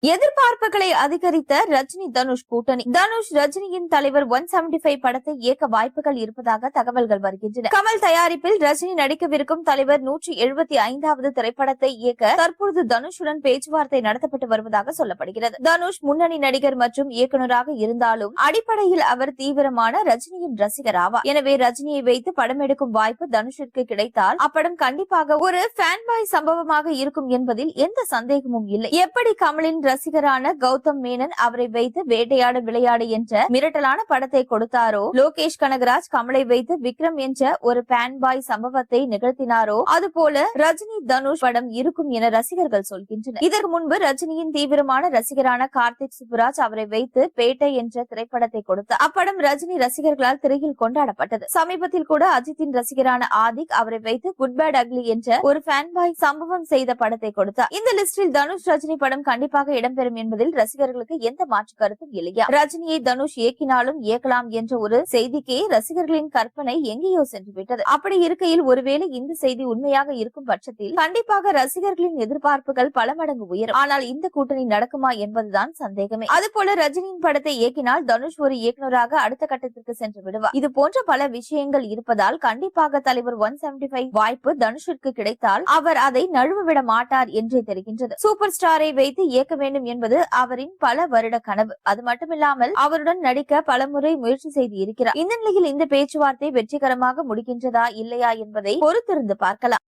எதிர்பார்ப்புகளை அதிகரித்த ரஜினி தனுஷ் கூட்டணி. தனுஷ் ரஜினியின் தலைவர் 175 படத்தை இயக்க வாய்ப்புகள் இருப்பதாக தகவல்கள் வருகின்றன. கமல் தயாரிப்பில் ரஜினி நடிக்கவிருக்கும் தலைவர் 175வது திரைப்படத்தை இயக்க தற்பொழுது தனுஷுடன் பேச்சுவார்த்தை நடத்தப்பட்டு வருவதாக சொல்லப்படுகிறது. தனுஷ் முன்னணி நடிகர் மற்றும் இயக்குநராக இருந்தாலும் அடிப்படையில் அவர் தீவிரமான ரஜினியின் ரசிகர் ஆவார். எனவே ரஜினியை வைத்து படம் எடுக்கும் வாய்ப்பு தனுஷிற்கு கிடைத்தால் அப்படம் கண்டிப்பாக ஒரு ஃபேன் பாய் சம்பவமாக இருக்கும் என்பதில் எந்த சந்தேகமும் இல்லை. எப்படி கமலின் ரசிகரான கௌதம் மேனன் அவரை வைத்து வேட்டையாடு விளையாடு என்ற மிரட்டலான படத்தை கொடுத்தாரோ, லோகேஷ் கனகராஜ் கமலை வைத்து விக்ரம் என்ற ஒரு பேன் பாய் சம்பவத்தை நிகழ்த்தினாரோ, அதுபோல ரஜினி தனுஷ் படம் இருக்கும் என ரசிகர்கள் சொல்கின்றனர். இதற்கு முன்பு ரஜினியின் தீவிரமான ரசிகரான கார்த்திக் சுப்புராஜ் அவரை வைத்து பேட்டை என்ற திரைப்படத்தை கொடுத்தார். அப்படம் ரஜினி ரசிகர்களால் திரையில் கொண்டாடப்பட்டது. சமீபத்தில் கூட அஜித்தின் ரசிகரான ஆதிக் அவரை வைத்து குட் பேட் அக்லி என்ற ஒரு பேன் பாய் சம்பவம் செய்த படத்தை கொடுத்தார். இந்த லிஸ்டில் தனுஷ் ரஜினி படம் கண்டிப்பாக இடம்பெறும் என்பதில் ரசிகர்களுக்கு எந்த மாற்று கருத்தும் இல்லையா? ரஜினியை தனுஷ் இயக்கினாலும் இயக்கலாம் என்ற ஒரு செய்திக்கே ரசிகர்களின் கற்பனை எங்கேயோ சென்று விட்டது. அப்படி இருக்கையில் ஒருவேளை இந்த செய்தி உண்மையாக இருக்கும் பட்சத்தில் கண்டிப்பாக ரசிகர்களின் எதிர்பார்ப்புகள் பல மடங்கு உயரும். ஆனால் இந்த கூட்டணி நடக்குமா என்பதுதான் சந்தேகமே. அதுபோல ரஜினியின் படத்தை இயக்கினால் தனுஷ் ஒரு இயக்குநராக அடுத்த கட்டத்திற்கு சென்று விடுவார். இது போன்ற பல விஷயங்கள் இருப்பதால் கண்டிப்பாக தலைவர் 175 வாய்ப்பு தனுஷிற்கு கிடைத்தால் அவர் அதை நழுவவிட மாட்டார் என்றே தெரிகின்றது. சூப்பர் ஸ்டாரை வைத்து இயக்க வேண்டும் என்பது அவரின் பல வருட கனவு. அது மட்டுமில்லாமல் அவருடன் நடிக்க பலமுறை முயற்சி செய்து இருக்கிறார். இந்த நிலையில் இந்த பேச்சுவார்த்தை வெற்றிகரமாக முடிக்கின்றதா இல்லையா என்பதை பொறுத்திருந்து பார்க்கலாம்.